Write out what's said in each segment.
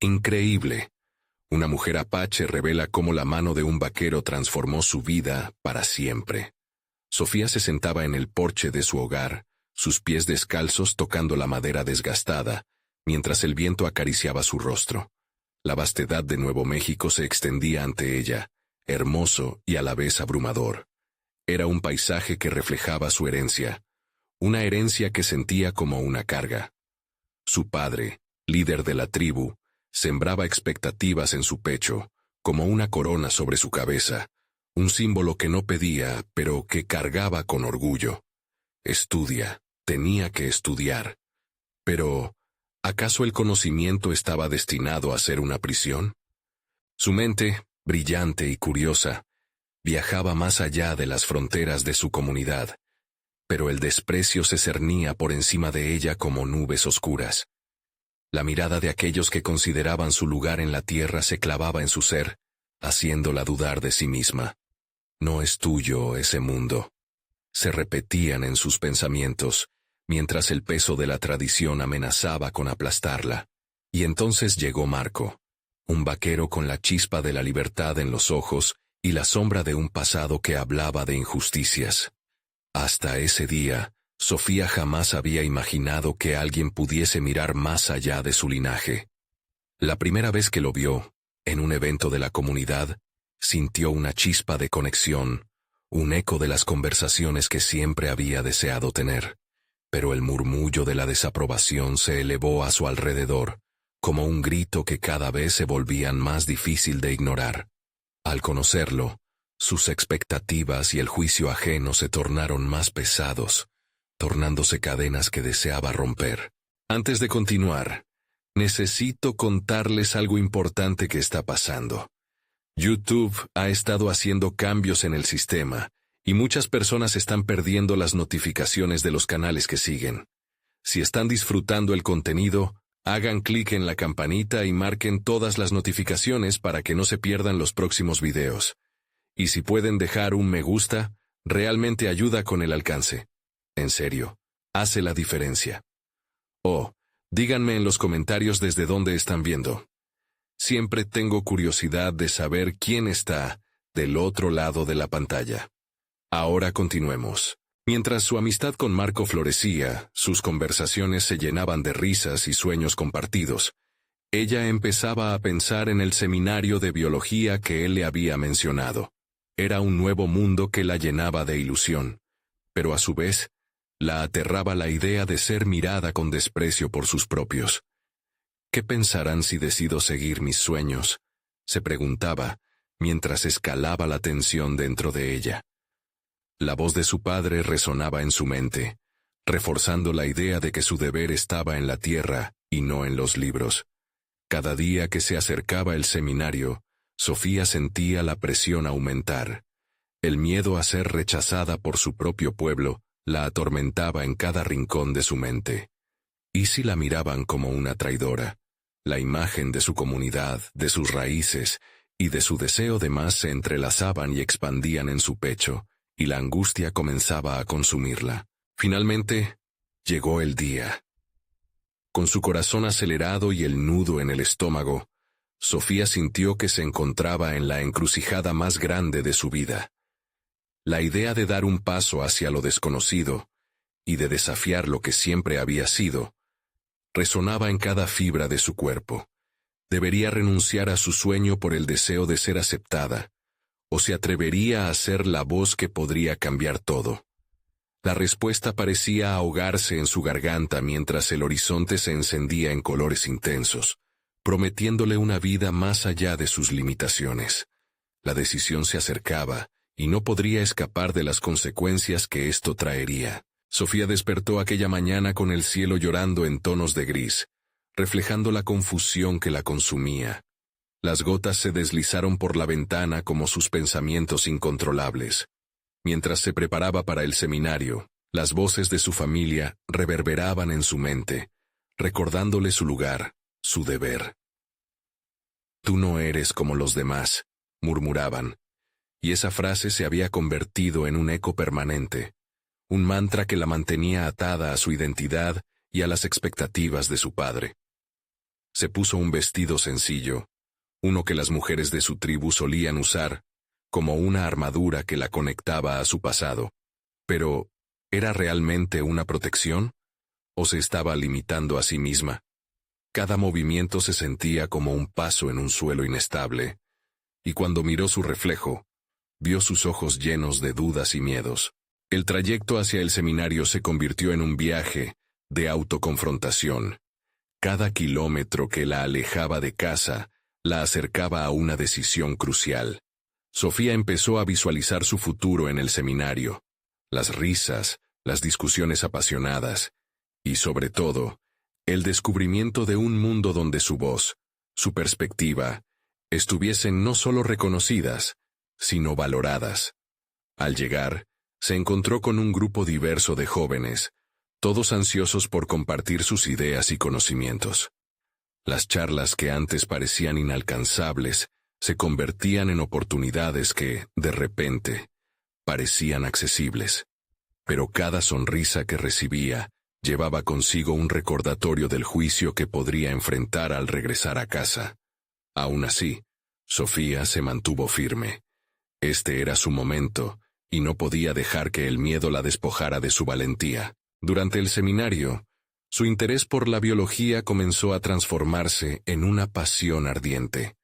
Increíble. Una mujer apache revela cómo la mano de un vaquero transformó su vida para siempre. Sofía se sentaba en el porche de su hogar, sus pies descalzos tocando la madera desgastada, mientras el viento acariciaba su rostro. La vastedad de Nuevo México se extendía ante ella, hermoso y a la vez abrumador. Era un paisaje que reflejaba su herencia, una herencia que sentía como una carga. Su padre, líder de la tribu, sembraba expectativas en su pecho, como una corona sobre su cabeza, un símbolo que no pedía, pero que cargaba con orgullo. Estudia, tenía que estudiar. Pero, ¿acaso el conocimiento estaba destinado a ser una prisión? Su mente, brillante y curiosa, viajaba más allá de las fronteras de su comunidad, pero el desprecio se cernía por encima de ella como nubes oscuras. La mirada de aquellos que consideraban su lugar en la tierra se clavaba en su ser, haciéndola dudar de sí misma. No es tuyo ese mundo. Se repetían en sus pensamientos, mientras el peso de la tradición amenazaba con aplastarla. Y entonces llegó Marco, un vaquero con la chispa de la libertad en los ojos y la sombra de un pasado que hablaba de injusticias. Hasta ese día, Sofía jamás había imaginado que alguien pudiese mirar más allá de su linaje. La primera vez que lo vio, en un evento de la comunidad, sintió una chispa de conexión, un eco de las conversaciones que siempre había deseado tener. Pero el murmullo de la desaprobación se elevó a su alrededor, como un grito que cada vez se volvía más difícil de ignorar. Al conocerlo, sus expectativas y el juicio ajeno se tornaron más pesados, tornándose cadenas que deseaba romper. Antes de continuar, necesito contarles algo importante que está pasando. YouTube ha estado haciendo cambios en el sistema, y muchas personas están perdiendo las notificaciones de los canales que siguen. Si están disfrutando el contenido, hagan clic en la campanita y marquen todas las notificaciones para que no se pierdan los próximos videos. Y si pueden dejar un me gusta, realmente ayuda con el alcance. En serio, hace la diferencia. Oh, díganme en los comentarios desde dónde están viendo. Siempre tengo curiosidad de saber quién está del otro lado de la pantalla. Ahora continuemos. Mientras su amistad con Marco florecía, sus conversaciones se llenaban de risas y sueños compartidos. Ella empezaba a pensar en el seminario de biología que él le había mencionado. Era un nuevo mundo que la llenaba de ilusión, pero a su vez, la aterraba la idea de ser mirada con desprecio por sus propios. ¿Qué pensarán si decido seguir mis sueños?, se preguntaba, mientras escalaba la tensión dentro de ella. La voz de su padre resonaba en su mente, reforzando la idea de que su deber estaba en la tierra y no en los libros. Cada día que se acercaba el seminario, Sofía sentía la presión aumentar. El miedo a ser rechazada por su propio pueblo la atormentaba en cada rincón de su mente. ¿Y si la miraban como una traidora? La imagen de su comunidad, de sus raíces y de su deseo de más se entrelazaban y expandían en su pecho, y la angustia comenzaba a consumirla. Finalmente, llegó el día. Con su corazón acelerado y el nudo en el estómago, Sofía sintió que se encontraba en la encrucijada más grande de su vida. La idea de dar un paso hacia lo desconocido y de desafiar lo que siempre había sido, resonaba en cada fibra de su cuerpo. Debería renunciar a su sueño por el deseo de ser aceptada, o se atrevería a ser la voz que podría cambiar todo. La respuesta parecía ahogarse en su garganta mientras el horizonte se encendía en colores intensos, prometiéndole una vida más allá de sus limitaciones. La decisión se acercaba, y no podría escapar de las consecuencias que esto traería. Sofía despertó aquella mañana con el cielo llorando en tonos de gris, reflejando la confusión que la consumía. Las gotas se deslizaron por la ventana como sus pensamientos incontrolables. Mientras se preparaba para el seminario, las voces de su familia reverberaban en su mente, recordándole su lugar, su deber. «Tú no eres como los demás», murmuraban, y esa frase se había convertido en un eco permanente, un mantra que la mantenía atada a su identidad y a las expectativas de su padre. Se puso un vestido sencillo, uno que las mujeres de su tribu solían usar, como una armadura que la conectaba a su pasado. Pero, ¿era realmente una protección? ¿O se estaba limitando a sí misma? Cada movimiento se sentía como un paso en un suelo inestable, y cuando miró su reflejo, vio sus ojos llenos de dudas y miedos. El trayecto hacia el seminario se convirtió en un viaje de autoconfrontación. Cada kilómetro que la alejaba de casa la acercaba a una decisión crucial. Sofía empezó a visualizar su futuro en el seminario, las risas, las discusiones apasionadas, y sobre todo, el descubrimiento de un mundo donde su voz, su perspectiva, estuviesen no solo reconocidas, sino valoradas. Al llegar, se encontró con un grupo diverso de jóvenes, todos ansiosos por compartir sus ideas y conocimientos. Las charlas que antes parecían inalcanzables se convertían en oportunidades que, de repente, parecían accesibles. Pero cada sonrisa que recibía llevaba consigo un recordatorio del juicio que podría enfrentar al regresar a casa. Aún así, Sofía se mantuvo firme. Este era su momento, y no podía dejar que el miedo la despojara de su valentía. Durante el seminario, su interés por la biología comenzó a transformarse en una pasión ardiente.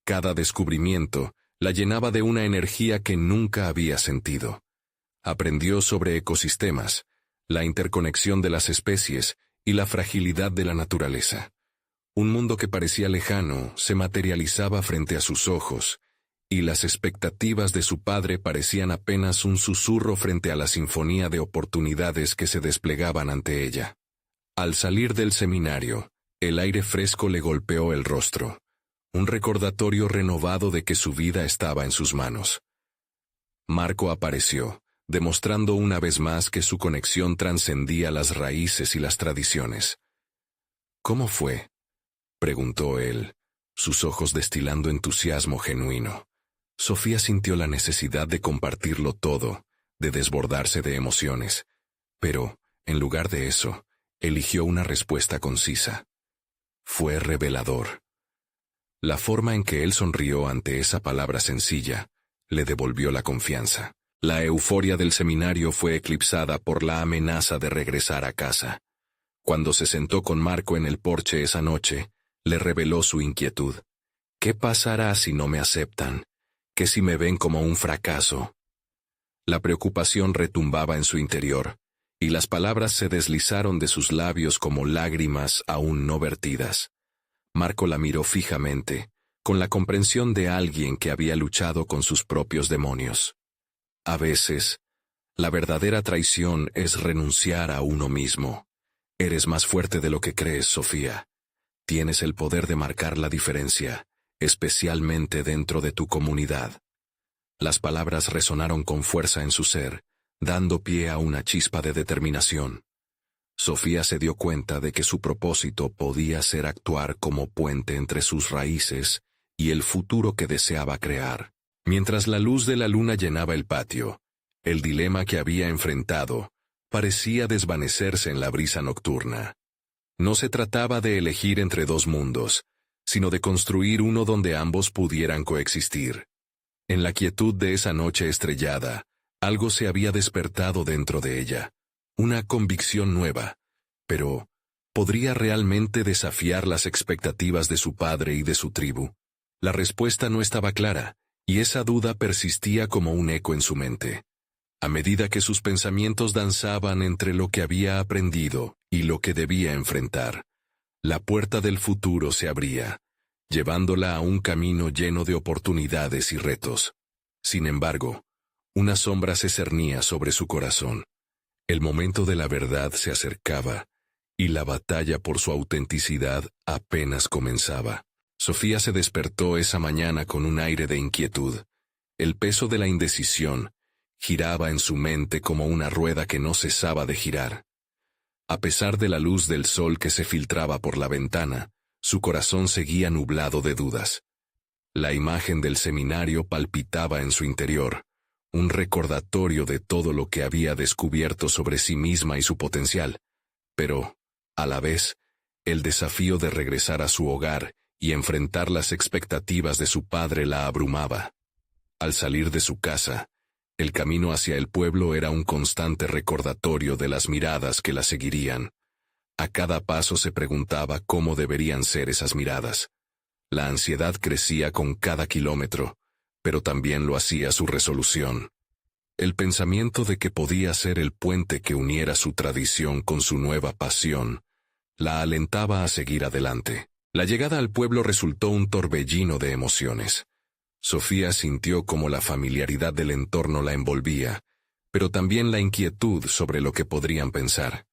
Cada descubrimiento la llenaba de una energía que nunca había sentido. Aprendió sobre ecosistemas, la interconexión de las especies y la fragilidad de la naturaleza. Un mundo que parecía lejano se materializaba frente a sus ojos, y las expectativas de su padre parecían apenas un susurro frente a la sinfonía de oportunidades que se desplegaban ante ella. Al salir del seminario, el aire fresco le golpeó el rostro, un recordatorio renovado de que su vida estaba en sus manos. Marco apareció, demostrando una vez más que su conexión trascendía las raíces y las tradiciones. ¿Cómo fue?, preguntó él, sus ojos destilando entusiasmo genuino. Sofía sintió la necesidad de compartirlo todo, de desbordarse de emociones, pero, en lugar de eso, eligió una respuesta concisa. Fue revelador. La forma en que él sonrió ante esa palabra sencilla le devolvió la confianza. La euforia del seminario fue eclipsada por la amenaza de regresar a casa. Cuando se sentó con Marco en el porche esa noche, le reveló su inquietud. ¿Qué pasará si no me aceptan? ¿Qué si me ven como un fracaso? La preocupación retumbaba en su interior, y las palabras se deslizaron de sus labios como lágrimas aún no vertidas. Marco la miró fijamente, con la comprensión de alguien que había luchado con sus propios demonios. A veces, la verdadera traición es renunciar a uno mismo. Eres más fuerte de lo que crees, Sofía. Tienes el poder de marcar la diferencia, especialmente dentro de tu comunidad. Las palabras resonaron con fuerza en su ser, dando pie a una chispa de determinación. Sofía se dio cuenta de que su propósito podía ser actuar como puente entre sus raíces y el futuro que deseaba crear. Mientras la luz de la luna llenaba el patio, el dilema que había enfrentado parecía desvanecerse en la brisa nocturna. No se trataba de elegir entre dos mundos, sino de construir uno donde ambos pudieran coexistir. En la quietud de esa noche estrellada, algo se había despertado dentro de ella, una convicción nueva, pero ¿podría realmente desafiar las expectativas de su padre y de su tribu? La respuesta no estaba clara, y esa duda persistía como un eco en su mente. A medida que sus pensamientos danzaban entre lo que había aprendido y lo que debía enfrentar, la puerta del futuro se abría, llevándola a un camino lleno de oportunidades y retos. Sin embargo, una sombra se cernía sobre su corazón. El momento de la verdad se acercaba, y la batalla por su autenticidad apenas comenzaba. Sofía se despertó esa mañana con un aire de inquietud. El peso de la indecisión giraba en su mente como una rueda que no cesaba de girar. A pesar de la luz del sol que se filtraba por la ventana, su corazón seguía nublado de dudas. La imagen del seminario palpitaba en su interior, un recordatorio de todo lo que había descubierto sobre sí misma y su potencial, pero, a la vez, El desafío de regresar a su hogar y enfrentar las expectativas de su padre la abrumaba. Al salir de su casa, el camino hacia el pueblo era un constante recordatorio de las miradas que la seguirían. A cada paso se preguntaba cómo deberían ser esas miradas. La ansiedad crecía con cada kilómetro, pero también lo hacía su resolución. El pensamiento de que podía ser el puente que uniera su tradición con su nueva pasión, la alentaba a seguir adelante. La llegada al pueblo resultó un torbellino de emociones. Sofía sintió cómo la familiaridad del entorno la envolvía, pero también la inquietud sobre lo que podrían pensar.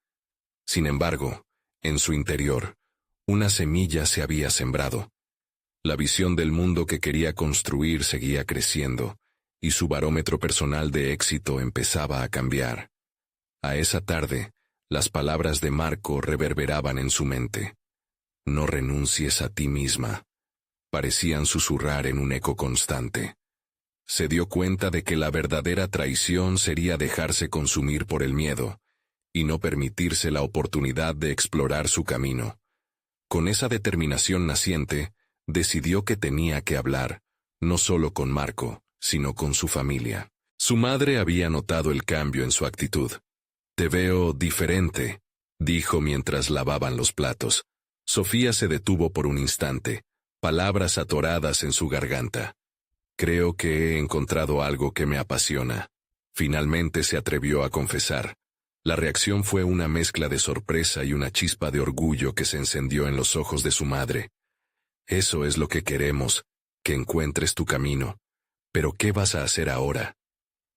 Sin embargo, en su interior, una semilla se había sembrado. La visión del mundo que quería construir seguía creciendo, y su barómetro personal de éxito empezaba a cambiar. A esa tarde, las palabras de Marco reverberaban en su mente. No renuncies a ti misma. Parecían susurrar en un eco constante. Se dio cuenta de que la verdadera traición sería dejarse consumir por el miedo, y no permitirse la oportunidad de explorar su camino. Con esa determinación naciente, decidió que tenía que hablar, no solo con Marco, sino con su familia. Su madre había notado el cambio en su actitud. «Te veo diferente», dijo mientras lavaban los platos. Sofía se detuvo por un instante, palabras atoradas en su garganta. «Creo que he encontrado algo que me apasiona». Finalmente se atrevió a confesar. La reacción fue una mezcla de sorpresa y una chispa de orgullo que se encendió en los ojos de su madre. «Eso es lo que queremos, que encuentres tu camino. Pero ¿qué vas a hacer ahora?».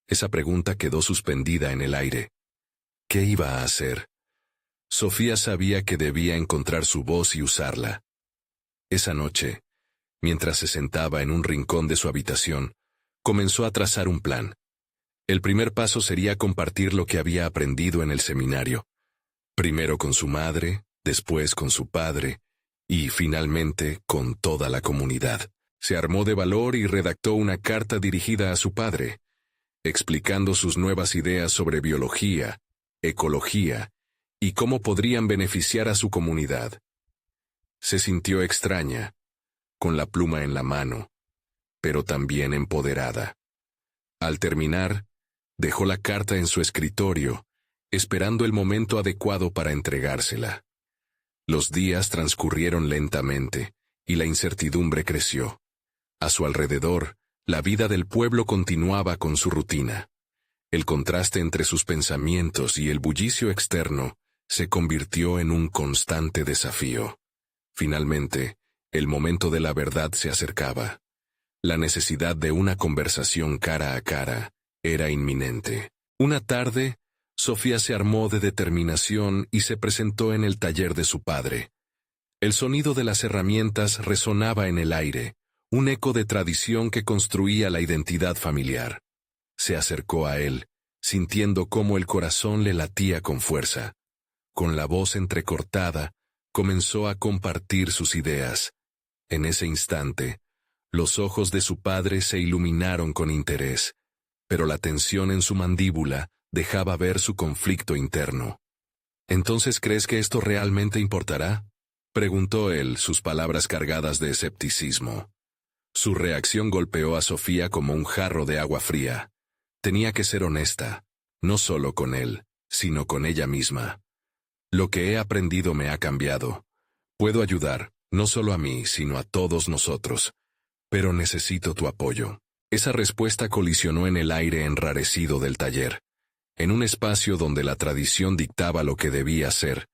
Esa pregunta quedó suspendida en el aire. ¿Qué iba a hacer? Sofía sabía que debía encontrar su voz y usarla. Esa noche, mientras se sentaba en un rincón de su habitación, comenzó a trazar un plan. El primer paso sería compartir lo que había aprendido en el seminario. Primero con su madre, después con su padre, y finalmente con toda la comunidad. Se armó de valor y redactó una carta dirigida a su padre, explicando sus nuevas ideas sobre biología, ecología, y cómo podrían beneficiar a su comunidad. Se sintió extraña, con la pluma en la mano, pero también empoderada. Al terminar, dejó la carta en su escritorio, esperando el momento adecuado para entregársela. Los días transcurrieron lentamente, y la incertidumbre creció. A su alrededor, la vida del pueblo continuaba con su rutina. El contraste entre sus pensamientos y el bullicio externo se convirtió en un constante desafío. Finalmente, el momento de la verdad se acercaba. La necesidad de una conversación cara a cara era inminente. Una tarde, Sofía se armó de determinación y se presentó en el taller de su padre. El sonido de las herramientas resonaba en el aire, un eco de tradición que construía la identidad familiar. Se acercó a él, sintiendo cómo el corazón le latía con fuerza. Con la voz entrecortada, comenzó a compartir sus ideas. En ese instante, los ojos de su padre se iluminaron con interés, pero la tensión en su mandíbula dejaba ver su conflicto interno. «¿Entonces crees que esto realmente importará?», preguntó él, sus palabras cargadas de escepticismo. Su reacción golpeó a Sofía como un jarro de agua fría. Tenía que ser honesta, no solo con él, sino con ella misma. «Lo que he aprendido me ha cambiado. Puedo ayudar, no solo a mí, sino a todos nosotros. Pero necesito tu apoyo». Esa respuesta colisionó en el aire enrarecido del taller. En un espacio donde la tradición dictaba lo que debía ser,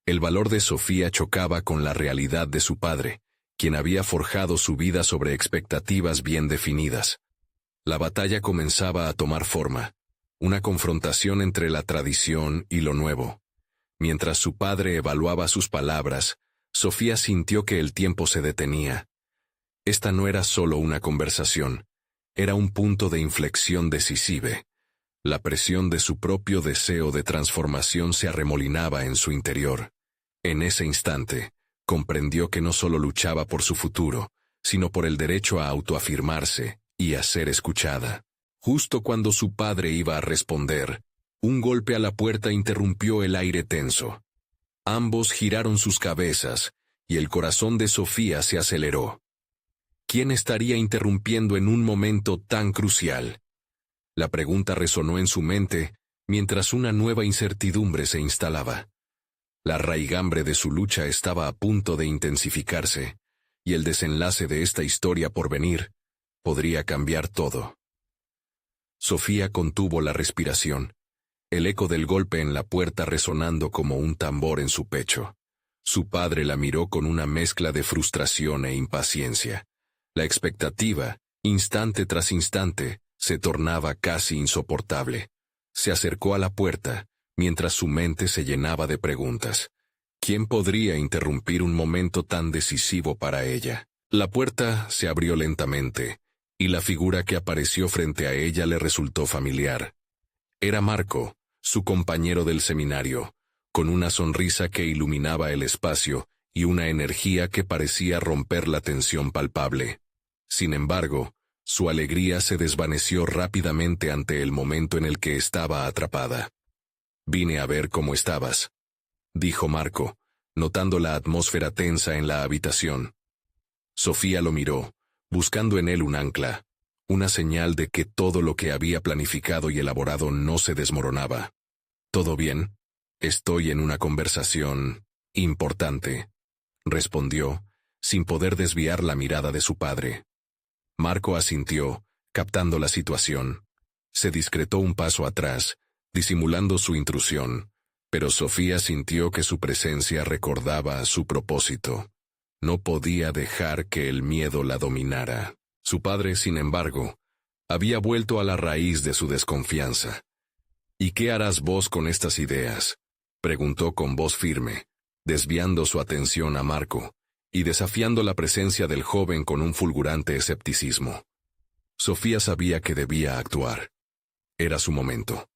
el valor de Sofía chocaba con la realidad de su padre, quien había forjado su vida sobre expectativas bien definidas. La batalla comenzaba a tomar forma, una confrontación entre la tradición y lo nuevo. Mientras su padre evaluaba sus palabras, Sofía sintió que el tiempo se detenía. Esta no era solo una conversación, era un punto de inflexión decisivo. La presión de su propio deseo de transformación se arremolinaba en su interior. En ese instante, comprendió que no solo luchaba por su futuro, sino por el derecho a autoafirmarse y a ser escuchada. Justo cuando su padre iba a responder, un golpe a la puerta interrumpió el aire tenso. Ambos giraron sus cabezas, y el corazón de Sofía se aceleró. ¿Quién estaría interrumpiendo en un momento tan crucial? La pregunta resonó en su mente, mientras una nueva incertidumbre se instalaba. La raigambre de su lucha estaba a punto de intensificarse, y el desenlace de esta historia por venir podría cambiar todo. Sofía contuvo la respiración, el eco del golpe en la puerta resonando como un tambor en su pecho. Su padre la miró con una mezcla de frustración e impaciencia. La expectativa, instante tras instante, se tornaba casi insoportable. Se acercó a la puerta, mientras su mente se llenaba de preguntas. ¿Quién podría interrumpir un momento tan decisivo para ella? La puerta se abrió lentamente, y la figura que apareció frente a ella le resultó familiar. Era Marco, su compañero del seminario, con una sonrisa que iluminaba el espacio y una energía que parecía romper la tensión palpable. Sin embargo, su alegría se desvaneció rápidamente ante el momento en el que estaba atrapada. «Vine a ver cómo estabas», dijo Marco, notando la atmósfera tensa en la habitación. Sofía lo miró, buscando en él un ancla, una señal de que todo lo que había planificado y elaborado no se desmoronaba. «¿Todo bien? Estoy en una conversación importante», respondió, sin poder desviar la mirada de su padre. Marco asintió, captando la situación. Se discretó un paso atrás, disimulando su intrusión, pero Sofía sintió que su presencia recordaba su propósito. No podía dejar que el miedo la dominara. Su padre, sin embargo, había vuelto a la raíz de su desconfianza. «¿Y qué harás vos con estas ideas?», preguntó con voz firme, desviando su atención a Marco, y desafiando la presencia del joven con un fulgurante escepticismo. Sofía sabía que debía actuar. Era su momento.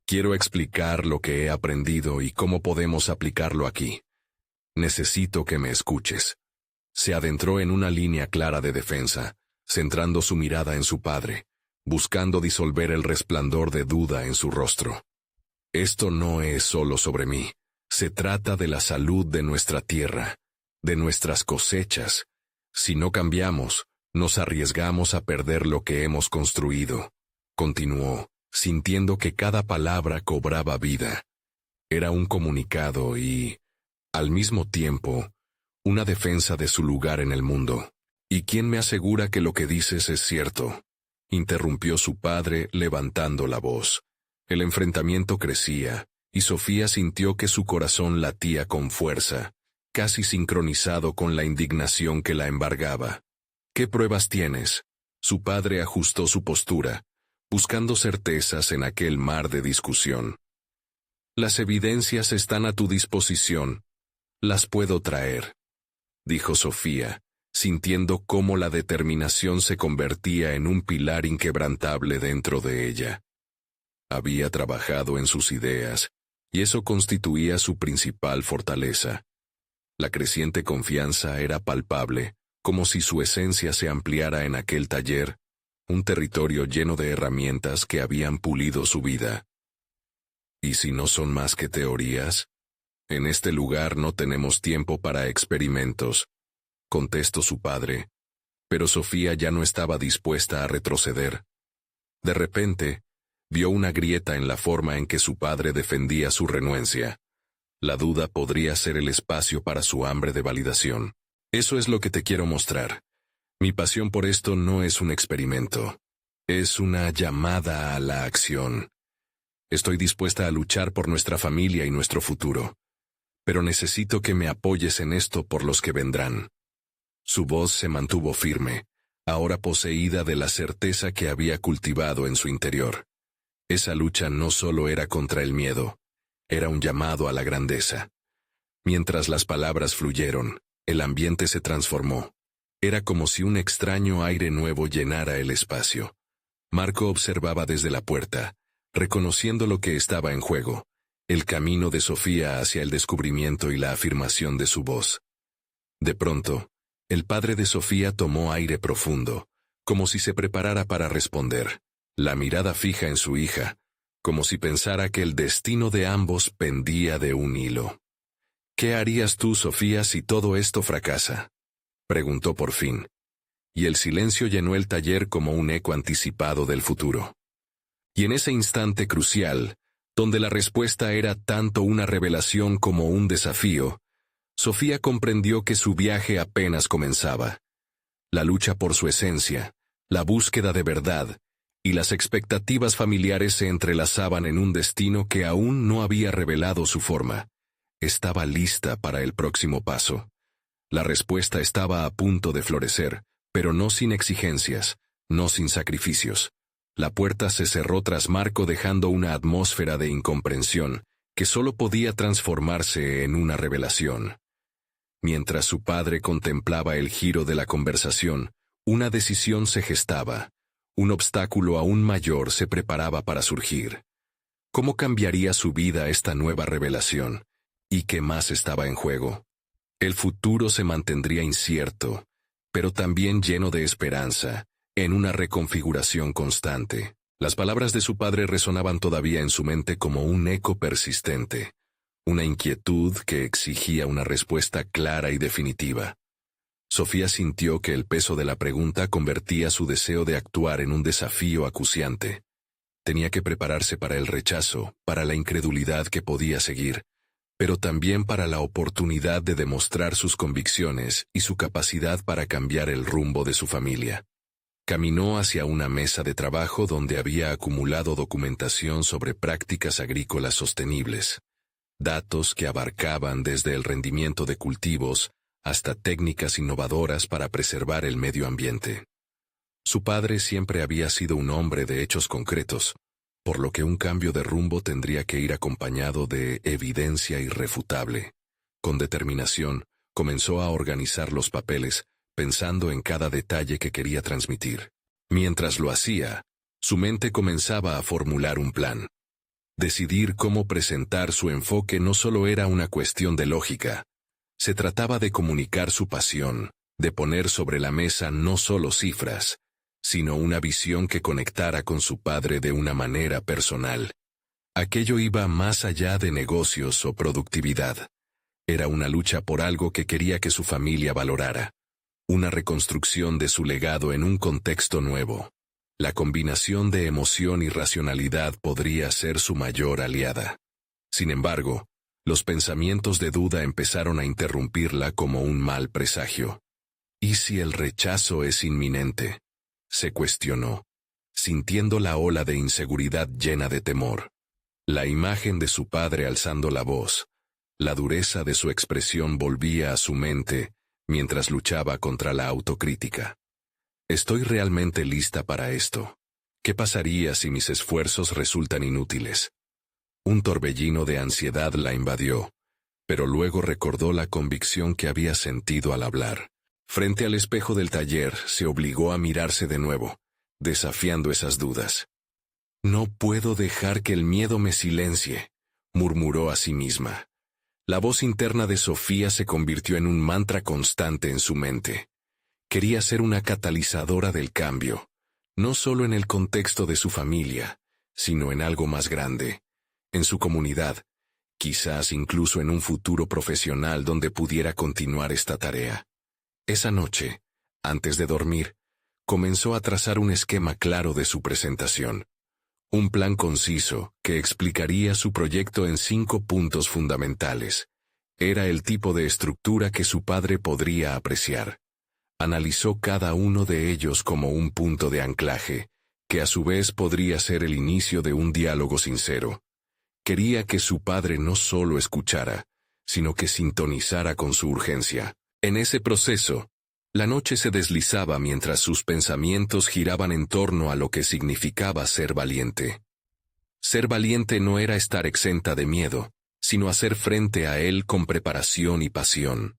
«Quiero explicar lo que he aprendido y cómo podemos aplicarlo aquí. Necesito que me escuches». Se adentró en una línea clara de defensa, centrando su mirada en su padre, buscando disolver el resplandor de duda en su rostro. «Esto no es solo sobre mí. Se trata de la salud de nuestra tierra, de nuestras cosechas. Si no cambiamos, nos arriesgamos a perder lo que hemos construido», continuó, sintiendo que cada palabra cobraba vida. Era un comunicado y, al mismo tiempo, una defensa de su lugar en el mundo. «¿Y quién me asegura que lo que dices es cierto?», interrumpió su padre levantando la voz. El enfrentamiento crecía, y Sofía sintió que su corazón latía con fuerza, casi sincronizado con la indignación que la embargaba. «¿Qué pruebas tienes?». Su padre ajustó su postura, buscando certezas en aquel mar de discusión. «Las evidencias están a tu disposición. Las puedo traer», dijo Sofía, sintiendo cómo la determinación se convertía en un pilar inquebrantable dentro de ella. Había trabajado en sus ideas, y eso constituía su principal fortaleza. La creciente confianza era palpable, como si su esencia se ampliara en aquel taller, un territorio lleno de herramientas que habían pulido su vida. ¿Y si no son más que teorías? En este lugar no tenemos tiempo para experimentos, contestó su padre, pero Sofía ya no estaba dispuesta a retroceder. De repente, vio una grieta en la forma en que su padre defendía su renuencia. La duda podría ser el espacio para su hambre de validación. «Eso es lo que te quiero mostrar. Mi pasión por esto no es un experimento. Es una llamada a la acción. Estoy dispuesta a luchar por nuestra familia y nuestro futuro. Pero necesito que me apoyes en esto por los que vendrán». Su voz se mantuvo firme, ahora poseída de la certeza que había cultivado en su interior. Esa lucha no solo era contra el miedo, era un llamado a la grandeza. Mientras las palabras fluyeron, el ambiente se transformó. Era como si un extraño aire nuevo llenara el espacio. Marco observaba desde la puerta, reconociendo lo que estaba en juego, el camino de Sofía hacia el descubrimiento y la afirmación de su voz. De pronto, el padre de Sofía tomó aire profundo, como si se preparara para responder, la mirada fija en su hija, como si pensara que el destino de ambos pendía de un hilo. ¿Qué harías tú, Sofía, si todo esto fracasa? Preguntó por fin. Y el silencio llenó el taller como un eco anticipado del futuro. Y en ese instante crucial, donde la respuesta era tanto una revelación como un desafío, Sofía comprendió que su viaje apenas comenzaba. La lucha por su esencia, la búsqueda de verdad, y las expectativas familiares se entrelazaban en un destino que aún no había revelado su forma. Estaba lista para el próximo paso. La respuesta estaba a punto de florecer, pero no sin exigencias, no sin sacrificios. La puerta se cerró tras Marco dejando una atmósfera de incomprensión, que solo podía transformarse en una revelación. Mientras su padre contemplaba el giro de la conversación, una decisión se gestaba. Un obstáculo aún mayor se preparaba para surgir. ¿Cómo cambiaría su vida esta nueva revelación? ¿Y qué más estaba en juego? El futuro se mantendría incierto, pero también lleno de esperanza, en una reconfiguración constante. Las palabras de su padre resonaban todavía en su mente como un eco persistente, una inquietud que exigía una respuesta clara y definitiva. Sofía sintió que el peso de la pregunta convertía su deseo de actuar en un desafío acuciante. Tenía que prepararse para el rechazo, para la incredulidad que podía seguir, pero también para la oportunidad de demostrar sus convicciones y su capacidad para cambiar el rumbo de su familia. Caminó hacia una mesa de trabajo donde había acumulado documentación sobre prácticas agrícolas sostenibles, datos que abarcaban desde el rendimiento de cultivos hasta técnicas innovadoras para preservar el medio ambiente. Su padre siempre había sido un hombre de hechos concretos, por lo que un cambio de rumbo tendría que ir acompañado de evidencia irrefutable. Con determinación, comenzó a organizar los papeles, pensando en cada detalle que quería transmitir. Mientras lo hacía, su mente comenzaba a formular un plan. Decidir cómo presentar su enfoque no solo era una cuestión de lógica. Se trataba de comunicar su pasión, de poner sobre la mesa no solo cifras, sino una visión que conectara con su padre de una manera personal. Aquello iba más allá de negocios o productividad. Era una lucha por algo que quería que su familia valorara. Una reconstrucción de su legado en un contexto nuevo. La combinación de emoción y racionalidad podría ser su mayor aliada. Sin embargo, los pensamientos de duda empezaron a interrumpirla como un mal presagio. ¿Y si el rechazo es inminente?, se cuestionó, sintiendo la ola de inseguridad llena de temor. La imagen de su padre alzando la voz, la dureza de su expresión volvía a su mente mientras luchaba contra la autocrítica. ¿Estoy realmente lista para esto? ¿Qué pasaría si mis esfuerzos resultan inútiles? Un torbellino de ansiedad la invadió, pero luego recordó la convicción que había sentido al hablar. Frente al espejo del taller, se obligó a mirarse de nuevo, desafiando esas dudas. «No puedo dejar que el miedo me silencie», murmuró a sí misma. La voz interna de Sofía se convirtió en un mantra constante en su mente. Quería ser una catalizadora del cambio, no solo en el contexto de su familia, sino en algo más grande, en su comunidad, quizás incluso en un futuro profesional donde pudiera continuar esta tarea. Esa noche, antes de dormir, comenzó a trazar un esquema claro de su presentación. Un plan conciso que explicaría su proyecto en 5 puntos fundamentales. Era el tipo de estructura que su padre podría apreciar. Analizó cada uno de ellos como un punto de anclaje, que a su vez podría ser el inicio de un diálogo sincero. Quería que su padre no solo escuchara, sino que sintonizara con su urgencia. En ese proceso, la noche se deslizaba mientras sus pensamientos giraban en torno a lo que significaba ser valiente. Ser valiente no era estar exenta de miedo, sino hacer frente a él con preparación y pasión.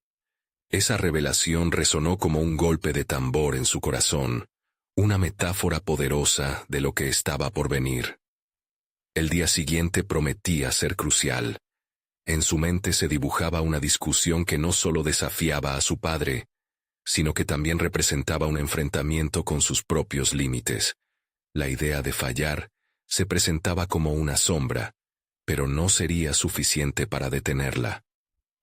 Esa revelación resonó como un golpe de tambor en su corazón, una metáfora poderosa de lo que estaba por venir. El día siguiente prometía ser crucial. En su mente se dibujaba una discusión que no solo desafiaba a su padre, sino que también representaba un enfrentamiento con sus propios límites. La idea de fallar se presentaba como una sombra, pero no sería suficiente para detenerla.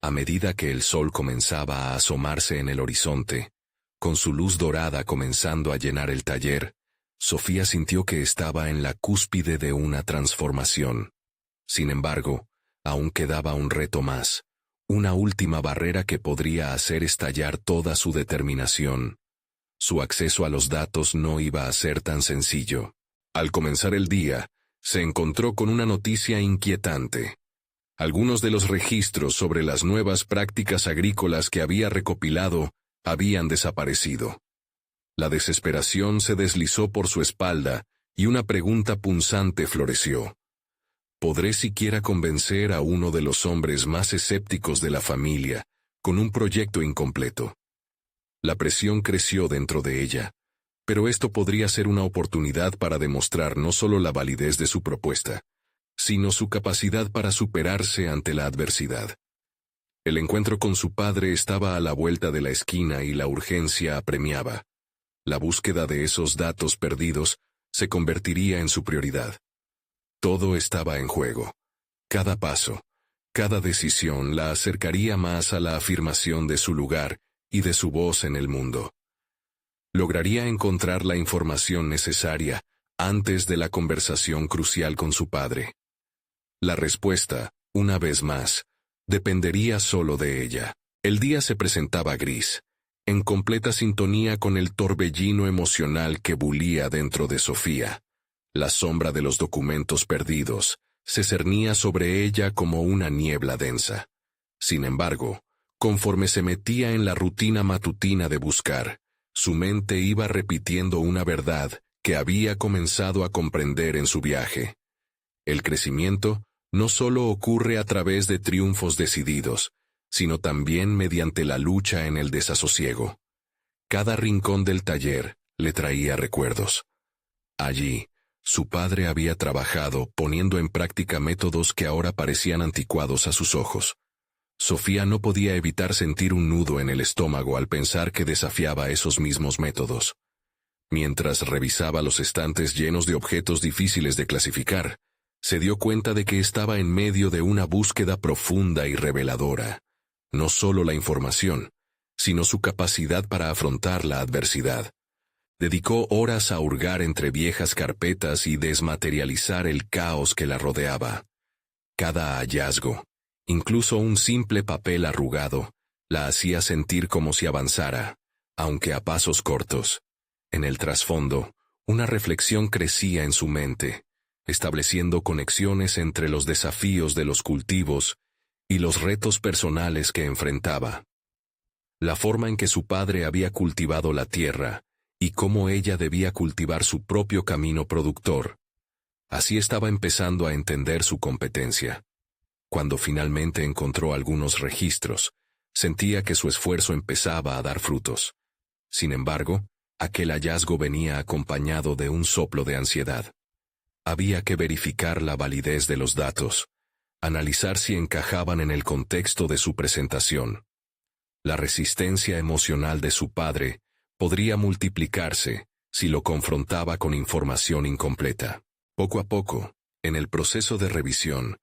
A medida que el sol comenzaba a asomarse en el horizonte, con su luz dorada comenzando a llenar el taller, Sofía sintió que estaba en la cúspide de una transformación. Sin embargo, aún quedaba un reto más, una última barrera que podría hacer estallar toda su determinación. Su acceso a los datos no iba a ser tan sencillo. Al comenzar el día, se encontró con una noticia inquietante. Algunos de los registros sobre las nuevas prácticas agrícolas que había recopilado habían desaparecido. La desesperación se deslizó por su espalda y una pregunta punzante floreció. ¿Podré siquiera convencer a uno de los hombres más escépticos de la familia con un proyecto incompleto? La presión creció dentro de ella, pero esto podría ser una oportunidad para demostrar no solo la validez de su propuesta, sino su capacidad para superarse ante la adversidad. El encuentro con su padre estaba a la vuelta de la esquina y la urgencia apremiaba. La búsqueda de esos datos perdidos se convertiría en su prioridad. Todo estaba en juego. Cada paso, cada decisión la acercaría más a la afirmación de su lugar y de su voz en el mundo. Lograría encontrar la información necesaria antes de la conversación crucial con su padre. La respuesta, una vez más, dependería solo de ella. El día se presentaba gris, en completa sintonía con el torbellino emocional que bulía dentro de Sofía. La sombra de los documentos perdidos se cernía sobre ella como una niebla densa. Sin embargo, conforme se metía en la rutina matutina de buscar, su mente iba repitiendo una verdad que había comenzado a comprender en su viaje. El crecimiento no solo ocurre a través de triunfos decididos, sino también mediante la lucha en el desasosiego. Cada rincón del taller le traía recuerdos. Allí, su padre había trabajado poniendo en práctica métodos que ahora parecían anticuados a sus ojos. Sofía no podía evitar sentir un nudo en el estómago al pensar que desafiaba esos mismos métodos. Mientras revisaba los estantes llenos de objetos difíciles de clasificar, se dio cuenta de que estaba en medio de una búsqueda profunda y reveladora. No solo la información, sino su capacidad para afrontar la adversidad. Dedicó horas a hurgar entre viejas carpetas y desmaterializar el caos que la rodeaba. Cada hallazgo, incluso un simple papel arrugado, la hacía sentir como si avanzara, aunque a pasos cortos. En el trasfondo, una reflexión crecía en su mente, estableciendo conexiones entre los desafíos de los cultivos y los retos personales que enfrentaba. La forma en que su padre había cultivado la tierra y cómo ella debía cultivar su propio camino productor. Así estaba empezando a entender su competencia. Cuando finalmente encontró algunos registros, sentía que su esfuerzo empezaba a dar frutos. Sin embargo, aquel hallazgo venía acompañado de un soplo de ansiedad. Había que verificar la validez de los datos, analizar si encajaban en el contexto de su presentación. La resistencia emocional de su padre podría multiplicarse si lo confrontaba con información incompleta. Poco a poco, en el proceso de revisión,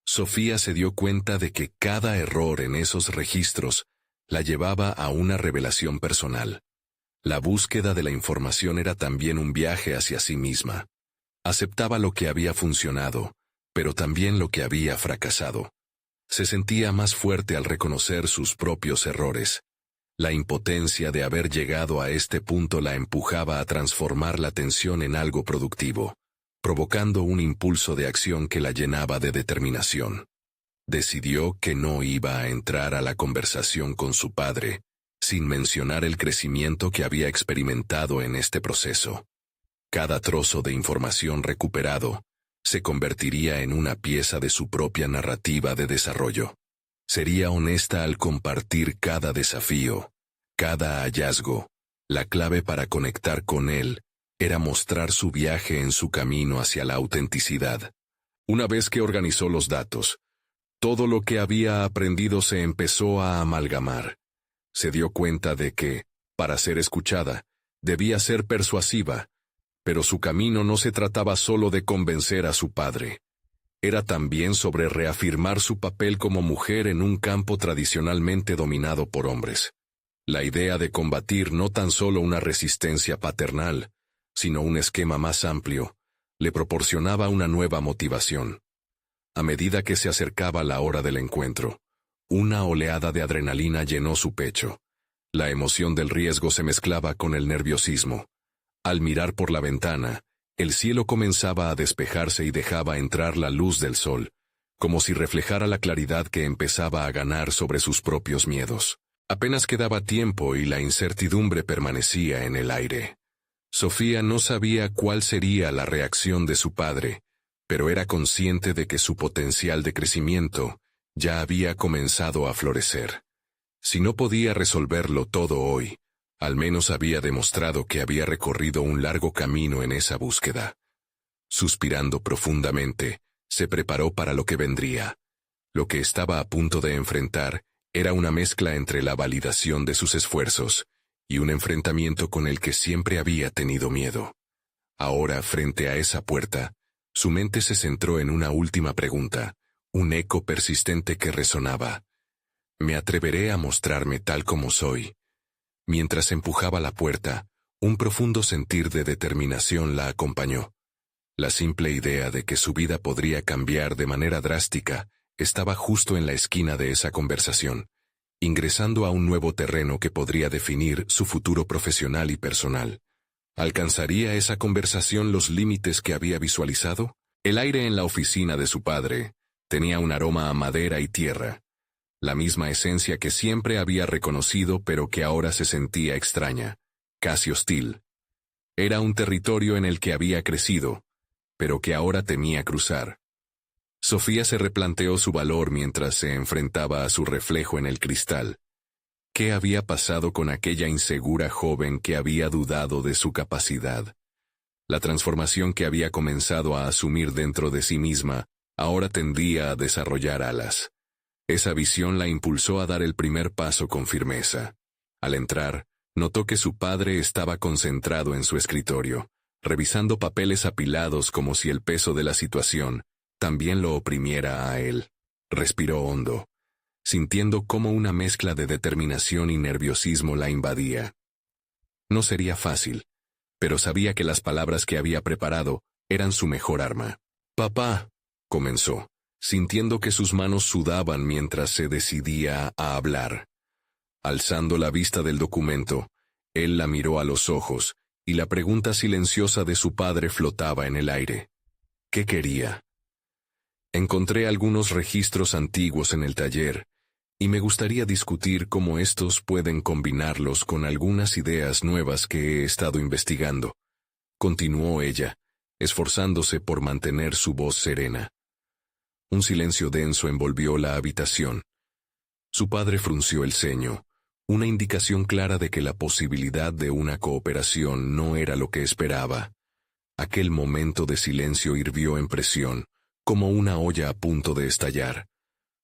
Sofía se dio cuenta de que cada error en esos registros la llevaba a una revelación personal. La búsqueda de la información era también un viaje hacia sí misma. Aceptaba lo que había funcionado, pero también lo que había fracasado. Se sentía más fuerte al reconocer sus propios errores. La impotencia de haber llegado a este punto la empujaba a transformar la tensión en algo productivo, provocando un impulso de acción que la llenaba de determinación. Decidió que no iba a entrar a la conversación con su padre, sin mencionar el crecimiento que había experimentado en este proceso. Cada trozo de información recuperado se convertiría en una pieza de su propia narrativa de desarrollo. Sería honesta al compartir cada desafío, cada hallazgo. La clave para conectar con él era mostrar su viaje en su camino hacia la autenticidad. Una vez que organizó los datos, todo lo que había aprendido se empezó a amalgamar. Se dio cuenta de que, para ser escuchada, debía ser persuasiva, pero su camino no se trataba solo de convencer a su padre. era también sobre reafirmar su papel como mujer en un campo tradicionalmente dominado por hombres. La idea de combatir no tan solo una resistencia paternal, sino un esquema más amplio, le proporcionaba una nueva motivación. A medida que se acercaba la hora del encuentro, una oleada de adrenalina llenó su pecho. La emoción del riesgo se mezclaba con el nerviosismo. Al mirar por la ventana, el cielo comenzaba a despejarse y dejaba entrar la luz del sol, como si reflejara la claridad que empezaba a ganar sobre sus propios miedos. Apenas quedaba tiempo y la incertidumbre permanecía en el aire. Sofía no sabía cuál sería la reacción de su padre, pero era consciente de que su potencial de crecimiento ya había comenzado a florecer. Si no podía resolverlo todo hoy, al menos había demostrado que había recorrido un largo camino en esa búsqueda. Suspirando profundamente, se preparó para lo que vendría. Lo que estaba a punto de enfrentar era una mezcla entre la validación de sus esfuerzos y un enfrentamiento con el que siempre había tenido miedo. Ahora, frente a esa puerta, su mente se centró en una última pregunta, un eco persistente que resonaba. ¿Me atreveré a mostrarme tal como soy? Mientras empujaba la puerta, un profundo sentir de determinación la acompañó. La simple idea de que su vida podría cambiar de manera drástica estaba justo en la esquina de esa conversación, ingresando a un nuevo terreno que podría definir su futuro profesional y personal. ¿Alcanzaría esa conversación los límites que había visualizado? El aire en la oficina de su padre tenía un aroma a madera y tierra, la misma esencia que siempre había reconocido pero que ahora se sentía extraña, casi hostil. Era un territorio en el que había crecido, pero que ahora temía cruzar. Sofía se replanteó su valor mientras se enfrentaba a su reflejo en el cristal. ¿Qué había pasado con aquella insegura joven que había dudado de su capacidad? La transformación que había comenzado a asumir dentro de sí misma ahora tendía a desarrollar alas. Esa visión la impulsó a dar el primer paso con firmeza. Al entrar, notó que su padre estaba concentrado en su escritorio, revisando papeles apilados como si el peso de la situación también lo oprimiera a él. Respiró hondo, sintiendo cómo una mezcla de determinación y nerviosismo la invadía. No sería fácil, pero sabía que las palabras que había preparado eran su mejor arma. «Papá», comenzó, sintiendo que sus manos sudaban mientras se decidía a hablar. Alzando la vista del documento, él la miró a los ojos, y la pregunta silenciosa de su padre flotaba en el aire. ¿Qué quería? Encontré algunos registros antiguos en el taller, y me gustaría discutir cómo estos pueden combinarlos con algunas ideas nuevas que he estado investigando. Continuó ella, esforzándose por mantener su voz serena. Un silencio denso envolvió la habitación. Su padre frunció el ceño, una indicación clara de que la posibilidad de una cooperación no era lo que esperaba. Aquel momento de silencio hirvió en presión, como una olla a punto de estallar.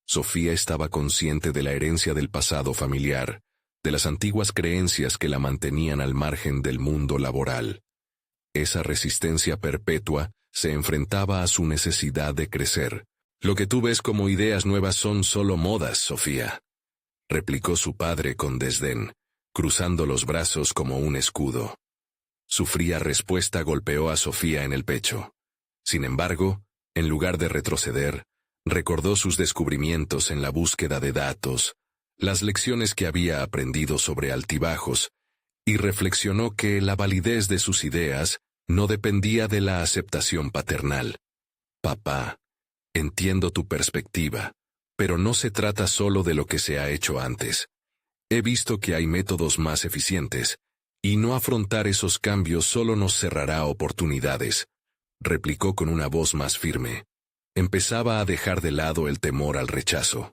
Sofía estaba consciente de la herencia del pasado familiar, de las antiguas creencias que la mantenían al margen del mundo laboral. Esa resistencia perpetua se enfrentaba a su necesidad de crecer. «Lo que tú ves como ideas nuevas son solo modas, Sofía», replicó su padre con desdén, cruzando los brazos como un escudo. Su fría respuesta golpeó a Sofía en el pecho. Sin embargo, en lugar de retroceder, recordó sus descubrimientos en la búsqueda de datos, las lecciones que había aprendido sobre altibajos, y reflexionó que la validez de sus ideas no dependía de la aceptación paternal. «Papá, entiendo tu perspectiva, pero no se trata solo de lo que se ha hecho antes. He visto que hay métodos más eficientes, y no afrontar esos cambios solo nos cerrará oportunidades», replicó con una voz más firme. Empezaba a dejar de lado el temor al rechazo.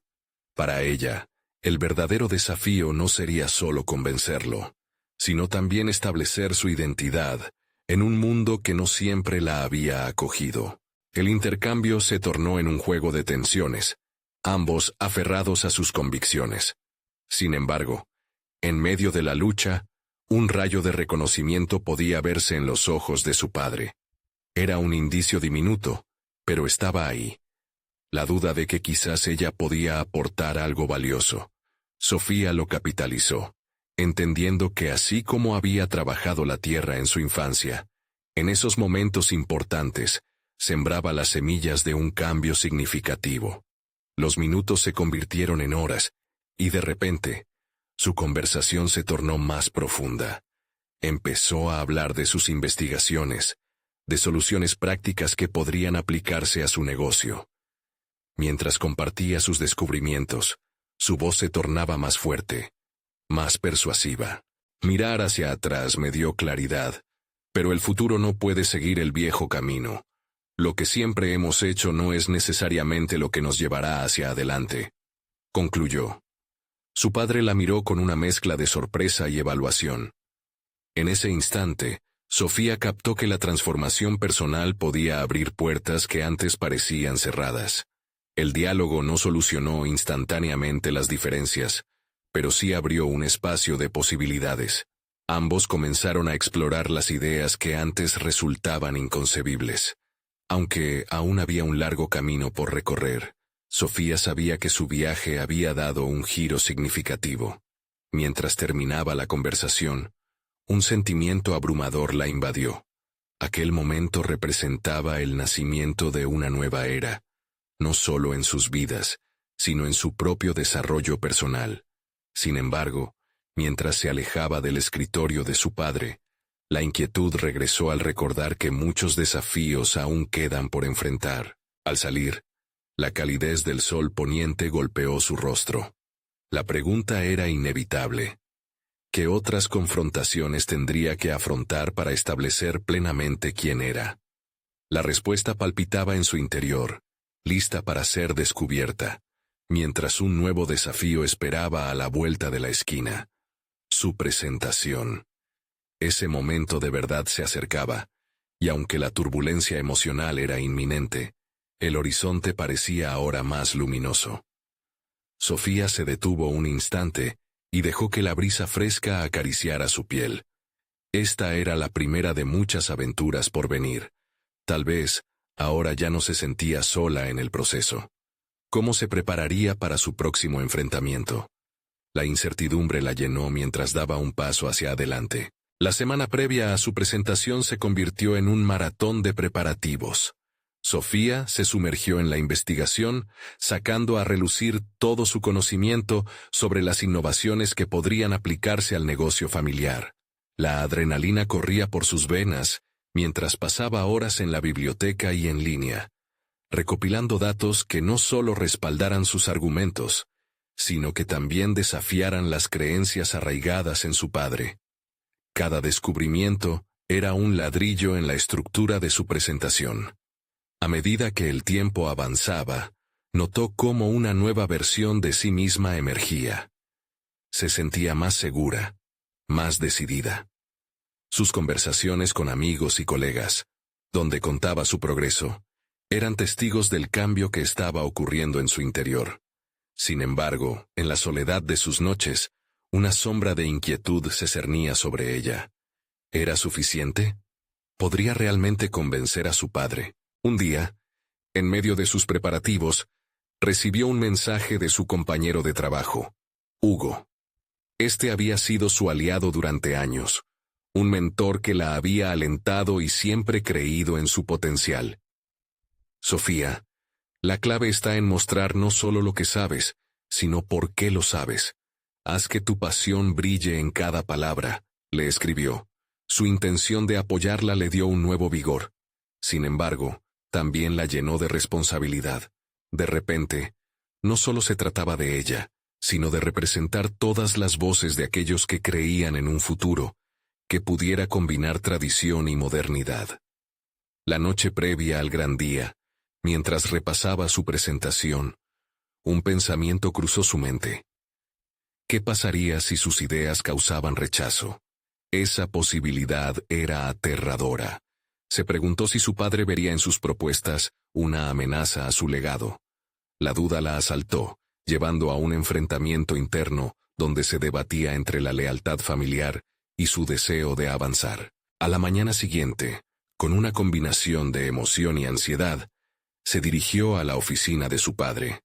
Para ella, el verdadero desafío no sería solo convencerlo, sino también establecer su identidad en un mundo que no siempre la había acogido. El intercambio se tornó en un juego de tensiones, ambos aferrados a sus convicciones. Sin embargo, en medio de la lucha, un rayo de reconocimiento podía verse en los ojos de su padre. Era un indicio diminuto, pero estaba ahí, La duda de que quizás ella podía aportar algo valioso. Sofía lo capitalizó, entendiendo que así como había trabajado la tierra en su infancia, en esos momentos importantes, sembraba las semillas de un cambio significativo. Los minutos se convirtieron en horas, y de repente, su conversación se tornó más profunda. Empezó a hablar de sus investigaciones, de soluciones prácticas que podrían aplicarse a su negocio. Mientras compartía sus descubrimientos, su voz se tornaba más fuerte, más persuasiva. Mirar hacia atrás me dio claridad, pero el futuro no puede seguir el viejo camino. Lo que siempre hemos hecho no es necesariamente lo que nos llevará hacia adelante, concluyó. Su padre la miró con una mezcla de sorpresa y evaluación. En ese instante, Sofía captó que la transformación personal podía abrir puertas que antes parecían cerradas. El diálogo no solucionó instantáneamente las diferencias, pero sí abrió un espacio de posibilidades. Ambos comenzaron a explorar las ideas que antes resultaban inconcebibles. Aunque aún había un largo camino por recorrer, Sofía sabía que su viaje había dado un giro significativo. Mientras terminaba la conversación, un sentimiento abrumador la invadió. Aquel momento representaba el nacimiento de una nueva era, no solo en sus vidas, sino en su propio desarrollo personal. Sin embargo, mientras se alejaba del escritorio de su padre, la inquietud regresó al recordar que muchos desafíos aún quedan por enfrentar. Al salir, la calidez del sol poniente golpeó su rostro. La pregunta era inevitable. ¿Qué otras confrontaciones tendría que afrontar para establecer plenamente quién era? La respuesta palpitaba en su interior, lista para ser descubierta, mientras un nuevo desafío esperaba a la vuelta de la esquina. Su presentación. Ese momento de verdad se acercaba, y aunque la turbulencia emocional era inminente, el horizonte parecía ahora más luminoso. Sofía se detuvo un instante y dejó que la brisa fresca acariciara su piel. Esta era la primera de muchas aventuras por venir. Tal vez, ahora ya no se sentía sola en el proceso. ¿Cómo se prepararía para su próximo enfrentamiento? La incertidumbre la llenó mientras daba un paso hacia adelante. La semana previa a su presentación se convirtió en un maratón de preparativos. Sofía se sumergió en la investigación, sacando a relucir todo su conocimiento sobre las innovaciones que podrían aplicarse al negocio familiar. La adrenalina corría por sus venas, mientras pasaba horas en la biblioteca y en línea, recopilando datos que no solo respaldaran sus argumentos, sino que también desafiaran las creencias arraigadas en su padre. Cada descubrimiento era un ladrillo en la estructura de su presentación. A medida que el tiempo avanzaba, notó cómo una nueva versión de sí misma emergía. Se sentía más segura, más decidida. Sus conversaciones con amigos y colegas, donde contaba su progreso, eran testigos del cambio que estaba ocurriendo en su interior. Sin embargo, en la soledad de sus noches, una sombra de inquietud se cernía sobre ella. ¿Era suficiente? ¿Podría realmente convencer a su padre? Un día, en medio de sus preparativos, recibió un mensaje de su compañero de trabajo, Hugo. Este había sido su aliado durante años, un mentor que la había alentado y siempre creído en su potencial. Sofía, la clave está en mostrar no solo lo que sabes, sino por qué lo sabes. Haz que tu pasión brille en cada palabra, le escribió. Su intención de apoyarla le dio un nuevo vigor. Sin embargo, también la llenó de responsabilidad. De repente, no solo se trataba de ella, sino de representar todas las voces de aquellos que creían en un futuro, que pudiera combinar tradición y modernidad. La noche previa al gran día, mientras repasaba su presentación, un pensamiento cruzó su mente. ¿Qué pasaría si sus ideas causaban rechazo? Esa posibilidad era aterradora. Se preguntó si su padre vería en sus propuestas una amenaza a su legado. La duda la asaltó, llevando a un enfrentamiento interno donde se debatía entre la lealtad familiar y su deseo de avanzar. A la mañana siguiente, con una combinación de emoción y ansiedad, Se dirigió a la oficina de su padre.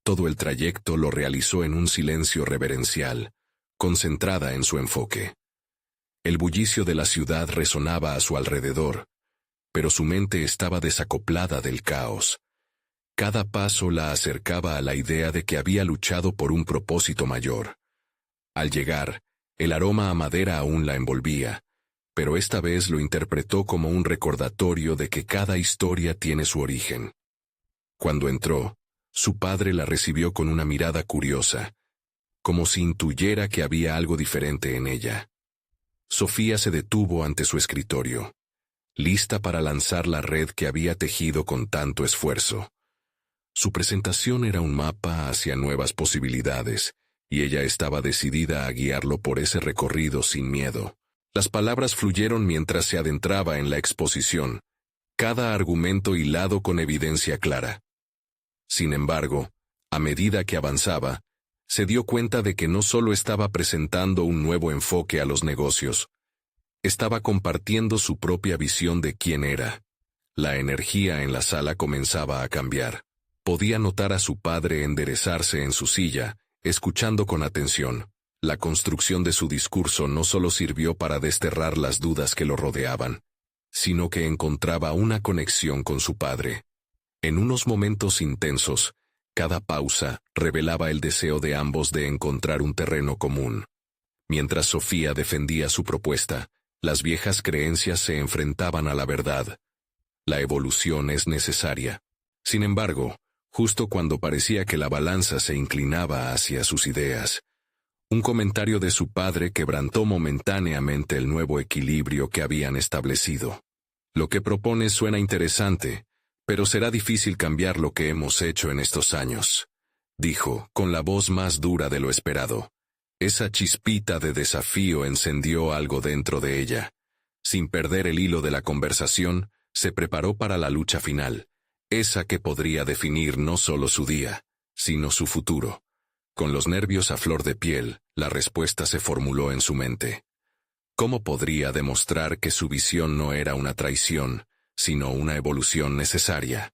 Todo el trayecto lo realizó en un silencio reverencial, concentrada en su enfoque. El bullicio de la ciudad resonaba a su alrededor, pero su mente estaba desacoplada del caos. Cada paso la acercaba a la idea de que había luchado por un propósito mayor. Al llegar, el aroma a madera aún la envolvía, pero esta vez lo interpretó como un recordatorio de que cada historia tiene su origen. Cuando entró, su padre la recibió con una mirada curiosa, como si intuyera que había algo diferente en ella. Sofía se detuvo ante su escritorio, lista para lanzar la red que había tejido con tanto esfuerzo. Su presentación era un mapa hacia nuevas posibilidades, y ella estaba decidida a guiarlo por ese recorrido sin miedo. Las palabras fluyeron mientras se adentraba en la exposición, cada argumento hilado con evidencia clara. Sin embargo, a medida que avanzaba, se dio cuenta de que no solo estaba presentando un nuevo enfoque a los negocios, estaba compartiendo su propia visión de quién era. La energía en la sala comenzaba a cambiar. Podía notar a su padre enderezarse en su silla, escuchando con atención. La construcción de su discurso no solo sirvió para desterrar las dudas que lo rodeaban, sino que encontraba una conexión con su padre. En unos momentos intensos, cada pausa revelaba el deseo de ambos de encontrar un terreno común. Mientras Sofía defendía su propuesta, las viejas creencias se enfrentaban a la verdad. La evolución es necesaria. Sin embargo, justo cuando parecía que la balanza se inclinaba hacia sus ideas, un comentario de su padre quebrantó momentáneamente el nuevo equilibrio que habían establecido. Lo que propones suena interesante, pero será difícil cambiar lo que hemos hecho en estos años, dijo, con la voz más dura de lo esperado. Esa chispita de desafío encendió algo dentro de ella. Sin perder el hilo de la conversación, se preparó para la lucha final, esa que podría definir no solo su día, sino su futuro. Con los nervios a flor de piel, la respuesta se formuló en su mente. ¿Cómo podría demostrar que su visión no era una traición, sino una evolución necesaria?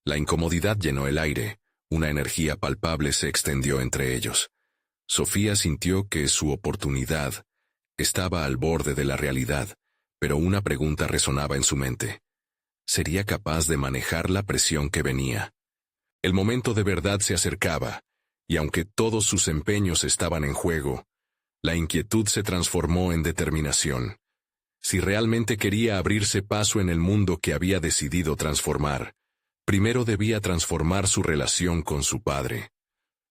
La incomodidad llenó el aire, una energía palpable se extendió entre ellos. Sofía sintió que su oportunidad estaba al borde de la realidad, pero una pregunta resonaba en su mente. ¿Sería capaz de manejar la presión que venía? El momento de verdad se acercaba, y aunque todos sus empeños estaban en juego, la inquietud se transformó en determinación. Si realmente quería abrirse paso en el mundo que había decidido transformar, primero debía transformar su relación con su padre.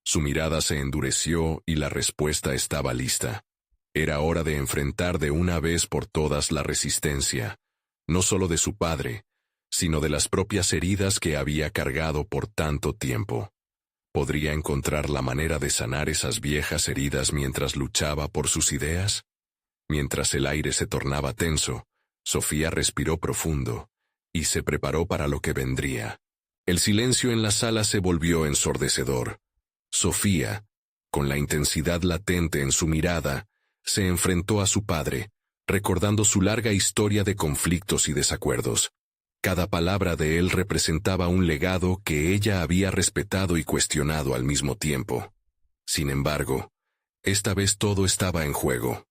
Su mirada se endureció y la respuesta estaba lista. Era hora de enfrentar de una vez por todas la resistencia, no solo de su padre, sino de las propias heridas que había cargado por tanto tiempo. ¿Podría encontrar la manera de sanar esas viejas heridas mientras luchaba por sus ideas? Mientras el aire se tornaba tenso, Sofía respiró profundo y se preparó para lo que vendría. El silencio en la sala se volvió ensordecedor. Sofía, con la intensidad latente en su mirada, se enfrentó a su padre, recordando su larga historia de conflictos y desacuerdos. Cada palabra de él representaba un legado que ella había respetado y cuestionado al mismo tiempo. Sin embargo, esta vez todo estaba en juego.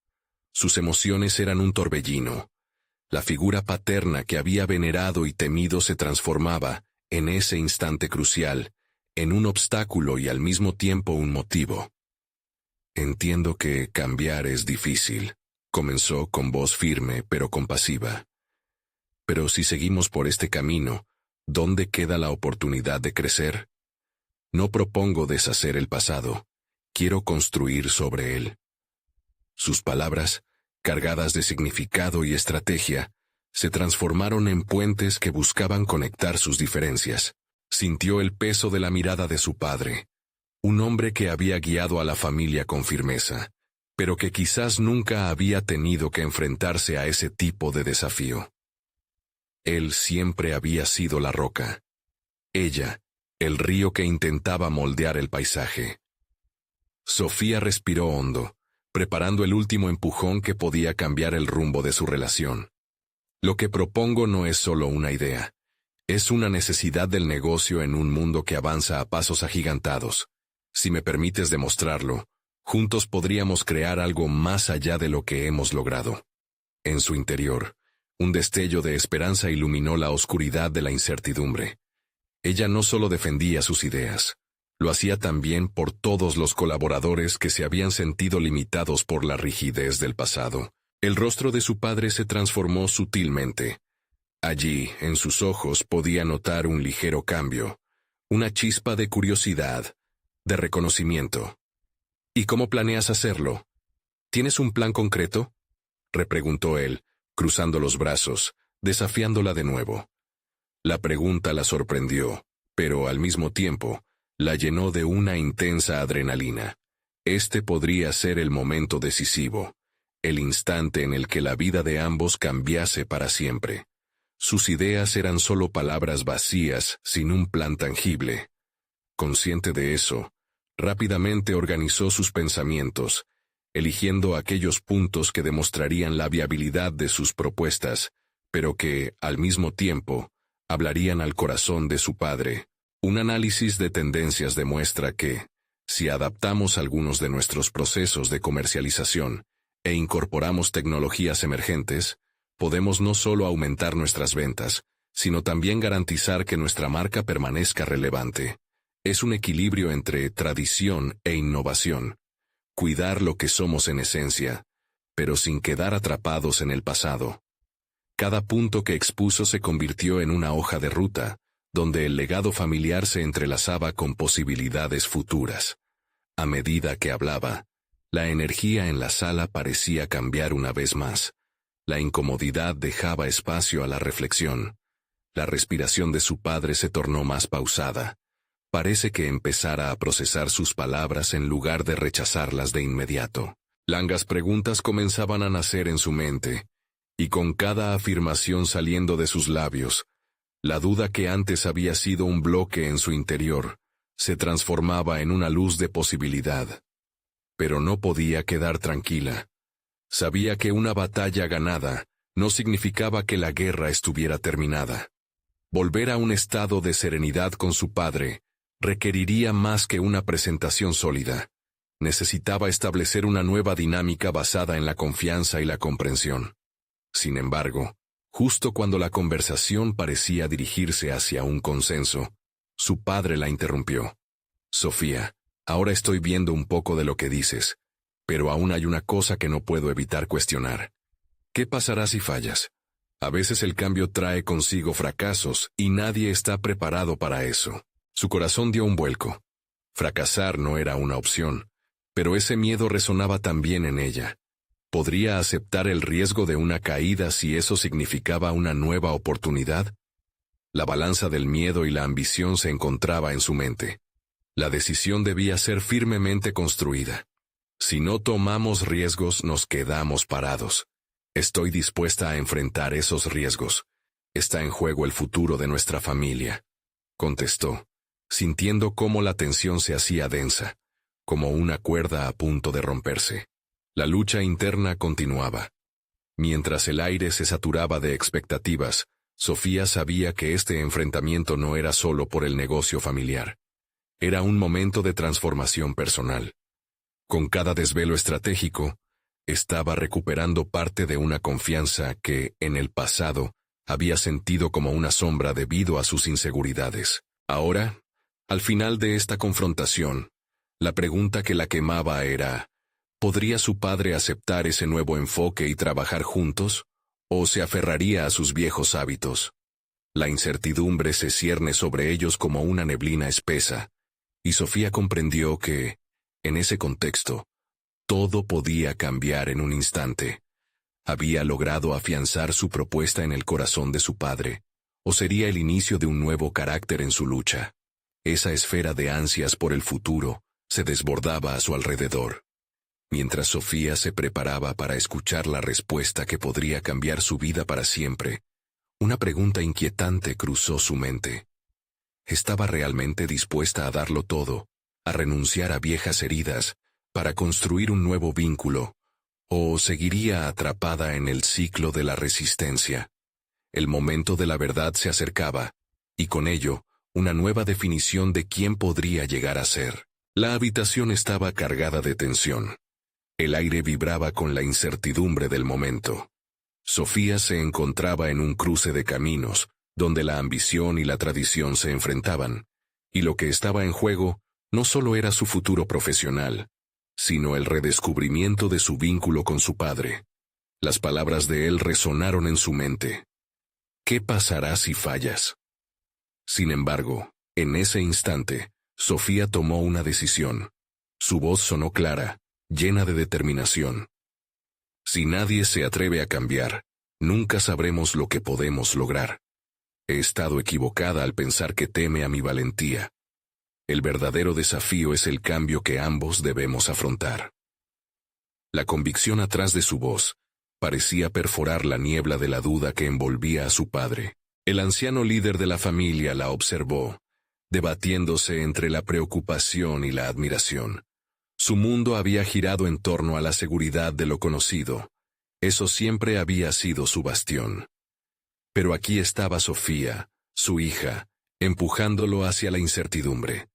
Sus emociones eran un torbellino. La figura paterna que había venerado y temido se transformaba, en ese instante crucial, en un obstáculo y al mismo tiempo un motivo. Entiendo que cambiar es difícil, comenzó con voz firme pero compasiva. Pero si seguimos por este camino, ¿dónde queda la oportunidad de crecer? No propongo deshacer el pasado, quiero construir sobre él. Sus palabras, cargadas de significado y estrategia, se transformaron en puentes que buscaban conectar sus diferencias. Sintió el peso de la mirada de su padre, un hombre que había guiado a la familia con firmeza, pero que quizás nunca había tenido que enfrentarse a ese tipo de desafío. Él siempre había sido la roca. Ella, el río que intentaba moldear el paisaje. Sofía respiró hondo, preparando el último empujón que podía cambiar el rumbo de su relación. Lo que propongo no es solo una idea. Es una necesidad del negocio en un mundo que avanza a pasos agigantados. Si me permites demostrarlo, juntos podríamos crear algo más allá de lo que hemos logrado. En su interior, un destello de esperanza iluminó la oscuridad de la incertidumbre. Ella no solo defendía sus ideas, lo hacía también por todos los colaboradores que se habían sentido limitados por la rigidez del pasado. El rostro de su padre se transformó sutilmente. Allí, en sus ojos, podía notar un ligero cambio, una chispa de curiosidad, de reconocimiento. ¿Y cómo planeas hacerlo? ¿Tienes un plan concreto?, repreguntó él, cruzando los brazos, desafiándola de nuevo. La pregunta la sorprendió, pero al mismo tiempo, la llenó de una intensa adrenalina. Este podría ser el momento decisivo, el instante en el que la vida de ambos cambiase para siempre. Sus ideas eran solo palabras vacías, sin un plan tangible. Consciente de eso, rápidamente organizó sus pensamientos, eligiendo aquellos puntos que demostrarían la viabilidad de sus propuestas, pero que, al mismo tiempo, hablarían al corazón de su padre. Un análisis de tendencias demuestra que, si adaptamos algunos de nuestros procesos de comercialización e incorporamos tecnologías emergentes, podemos no solo aumentar nuestras ventas, sino también garantizar que nuestra marca permanezca relevante. Es un equilibrio entre tradición e innovación. Cuidar lo que somos en esencia, pero sin quedar atrapados en el pasado. Cada punto que expuso se convirtió en una hoja de ruta, donde el legado familiar se entrelazaba con posibilidades futuras. A medida que hablaba, la energía en la sala parecía cambiar una vez más. La incomodidad dejaba espacio a la reflexión. La respiración de su padre se tornó más pausada. Parece que empezara a procesar sus palabras en lugar de rechazarlas de inmediato. Largas preguntas comenzaban a nacer en su mente, y con cada afirmación saliendo de sus labios, la duda que antes había sido un bloque en su interior, se transformaba en una luz de posibilidad. Pero no podía quedar tranquila. Sabía que una batalla ganada no significaba que la guerra estuviera terminada. Volver a un estado de serenidad con su padre requeriría más que una presentación sólida. Necesitaba establecer una nueva dinámica basada en la confianza y la comprensión. Sin embargo, justo cuando la conversación parecía dirigirse hacia un consenso, su padre la interrumpió. «Sofía, ahora estoy viendo un poco de lo que dices, pero aún hay una cosa que no puedo evitar cuestionar. ¿Qué pasará si fallas? A veces el cambio trae consigo fracasos y nadie está preparado para eso». Su corazón dio un vuelco. Fracasar no era una opción, pero ese miedo resonaba también en ella. ¿Podría aceptar el riesgo de una caída si eso significaba una nueva oportunidad? La balanza del miedo y la ambición se encontraba en su mente. La decisión debía ser firmemente construida. Si no tomamos riesgos, nos quedamos parados. Estoy dispuesta a enfrentar esos riesgos. Está en juego el futuro de nuestra familia, contestó, sintiendo cómo la tensión se hacía densa, como una cuerda a punto de romperse. La lucha interna continuaba. Mientras el aire se saturaba de expectativas, Sofía sabía que este enfrentamiento no era solo por el negocio familiar. Era un momento de transformación personal. Con cada desvelo estratégico, estaba recuperando parte de una confianza que, en el pasado, había sentido como una sombra debido a sus inseguridades. Ahora, al final de esta confrontación, la pregunta que la quemaba era, ¿podría su padre aceptar ese nuevo enfoque y trabajar juntos? ¿O se aferraría a sus viejos hábitos? La incertidumbre se cierne sobre ellos como una neblina espesa, y Sofía comprendió que, en ese contexto, todo podía cambiar en un instante. Había logrado afianzar su propuesta en el corazón de su padre, o sería el inicio de un nuevo carácter en su lucha. Esa esfera de ansias por el futuro se desbordaba a su alrededor. Mientras Sofía se preparaba para escuchar la respuesta que podría cambiar su vida para siempre, una pregunta inquietante cruzó su mente. ¿Estaba realmente dispuesta a darlo todo, a renunciar a viejas heridas, para construir un nuevo vínculo, o seguiría atrapada en el ciclo de la resistencia? El momento de la verdad se acercaba, y con ello, una nueva definición de quién podría llegar a ser. La habitación estaba cargada de tensión. El aire vibraba con la incertidumbre del momento. Sofía se encontraba en un cruce de caminos, donde la ambición y la tradición se enfrentaban, y lo que estaba en juego no solo era su futuro profesional, sino el redescubrimiento de su vínculo con su padre. Las palabras de él resonaron en su mente. ¿Qué pasará si fallas? Sin embargo, en ese instante, Sofía tomó una decisión. Su voz sonó clara, llena de determinación. Si nadie se atreve a cambiar, nunca sabremos lo que podemos lograr. He estado equivocada al pensar que teme a mi valentía. El verdadero desafío es el cambio que ambos debemos afrontar. La convicción atrás de su voz parecía perforar la niebla de la duda que envolvía a su padre. El anciano líder de la familia la observó, debatiéndose entre la preocupación y la admiración. Su mundo había girado en torno a la seguridad de lo conocido. Eso siempre había sido su bastión. Pero aquí estaba Sofía, su hija, empujándolo hacia la incertidumbre.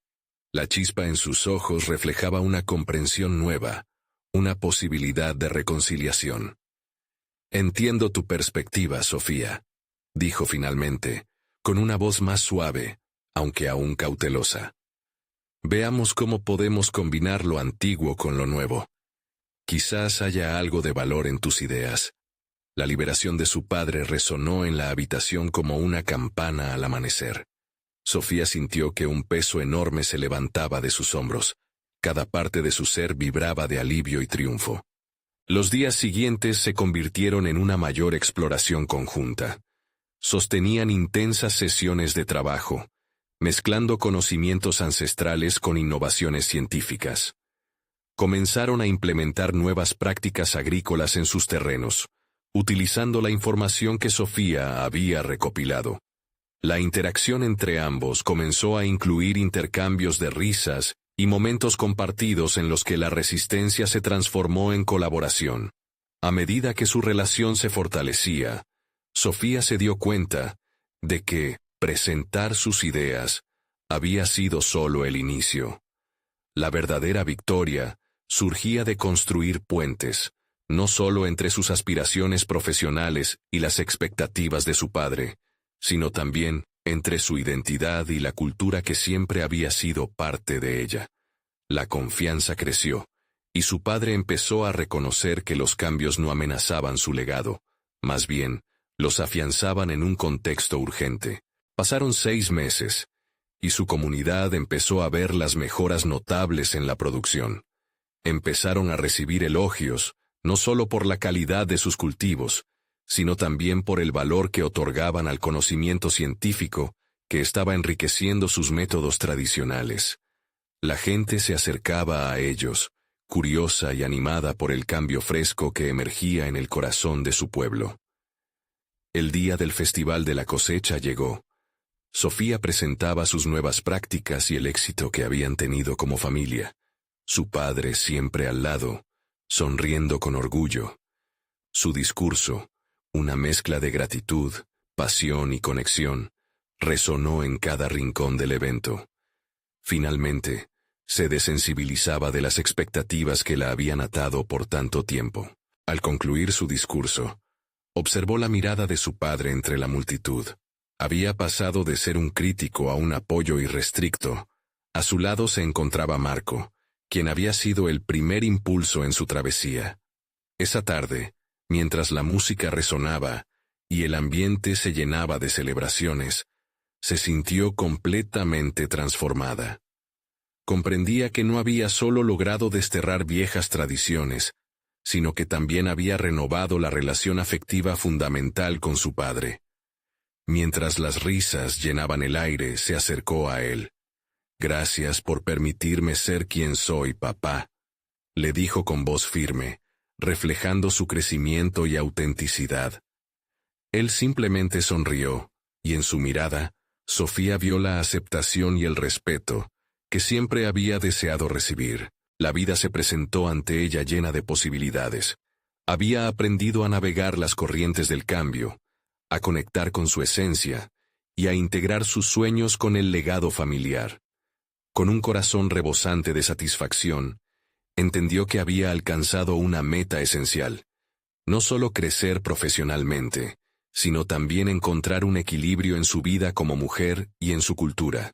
La chispa en sus ojos reflejaba una comprensión nueva, una posibilidad de reconciliación. «Entiendo tu perspectiva, Sofía», dijo finalmente, con una voz más suave, aunque aún cautelosa. «Veamos cómo podemos combinar lo antiguo con lo nuevo. Quizás haya algo de valor en tus ideas». La liberación de su padre resonó en la habitación como una campana al amanecer. Sofía sintió que un peso enorme se levantaba de sus hombros. Cada parte de su ser vibraba de alivio y triunfo. Los días siguientes se convirtieron en una mayor exploración conjunta. Sostenían intensas sesiones de trabajo, mezclando conocimientos ancestrales con innovaciones científicas. Comenzaron a implementar nuevas prácticas agrícolas en sus terrenos, utilizando la información que Sofía había recopilado. La interacción entre ambos comenzó a incluir intercambios de risas y momentos compartidos en los que la resistencia se transformó en colaboración. A medida que su relación se fortalecía, Sofía se dio cuenta de que presentar sus ideas había sido solo el inicio. La verdadera victoria surgía de construir puentes, no solo entre sus aspiraciones profesionales y las expectativas de su padre, sino también entre su identidad y la cultura que siempre había sido parte de ella. La confianza creció, y su padre empezó a reconocer que los cambios no amenazaban su legado, más bien, los afianzaban en un contexto urgente. Pasaron 6 meses, y su comunidad empezó a ver las mejoras notables en la producción. Empezaron a recibir elogios, no solo por la calidad de sus cultivos, sino también por el valor que otorgaban al conocimiento científico que estaba enriqueciendo sus métodos tradicionales. La gente se acercaba a ellos, curiosa y animada por el cambio fresco que emergía en el corazón de su pueblo. El día del Festival de la Cosecha llegó. Sofía presentaba sus nuevas prácticas y el éxito que habían tenido como familia. Su padre siempre al lado, sonriendo con orgullo. Su discurso, una mezcla de gratitud, pasión y conexión, resonó en cada rincón del evento. Finalmente, se desensibilizaba de las expectativas que la habían atado por tanto tiempo. Al concluir su discurso, observó la mirada de su padre entre la multitud. Había pasado de ser un crítico a un apoyo irrestricto. A su lado se encontraba Marco, quien había sido el primer impulso en su travesía. Esa tarde, mientras la música resonaba y el ambiente se llenaba de celebraciones, se sintió completamente transformada. Comprendía que no había solo logrado desterrar viejas tradiciones, sino que también había renovado la relación afectiva fundamental con su padre. Mientras las risas llenaban el aire, se acercó a él. «Gracias por permitirme ser quien soy, papá», le dijo con voz firme, reflejando su crecimiento y autenticidad. Él simplemente sonrió, y en su mirada, Sofía vio la aceptación y el respeto que siempre había deseado recibir. La vida se presentó ante ella llena de posibilidades. Había aprendido a navegar las corrientes del cambio, a conectar con su esencia, y a integrar sus sueños con el legado familiar. Con un corazón rebosante de satisfacción, entendió que había alcanzado una meta esencial: no solo crecer profesionalmente, sino también encontrar un equilibrio en su vida como mujer y en su cultura.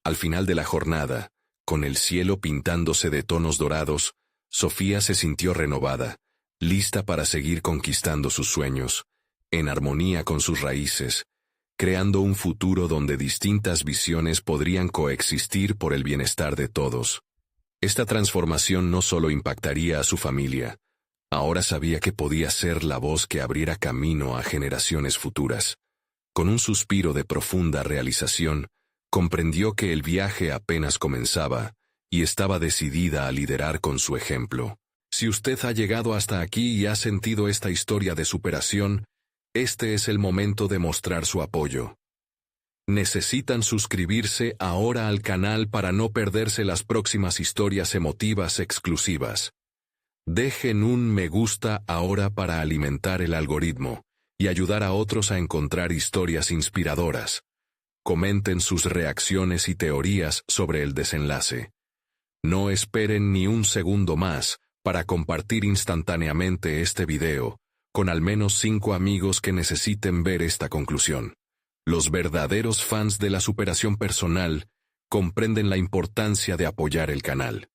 Al final de la jornada, con el cielo pintándose de tonos dorados, Sofía se sintió renovada, lista para seguir conquistando sus sueños, en armonía con sus raíces, creando un futuro donde distintas visiones podrían coexistir por el bienestar de todos. Esta transformación no solo impactaría a su familia, ahora sabía que podía ser la voz que abriera camino a generaciones futuras. Con un suspiro de profunda realización, comprendió que el viaje apenas comenzaba y estaba decidida a liderar con su ejemplo. Si usted ha llegado hasta aquí y ha sentido esta historia de superación, este es el momento de mostrar su apoyo. Necesitan suscribirse ahora al canal para no perderse las próximas historias emotivas exclusivas. Dejen un me gusta ahora para alimentar el algoritmo y ayudar a otros a encontrar historias inspiradoras. Comenten sus reacciones y teorías sobre el desenlace. No esperen ni un segundo más para compartir instantáneamente este video con al menos 5 amigos que necesiten ver esta conclusión. Los verdaderos fans de la superación personal comprenden la importancia de apoyar el canal.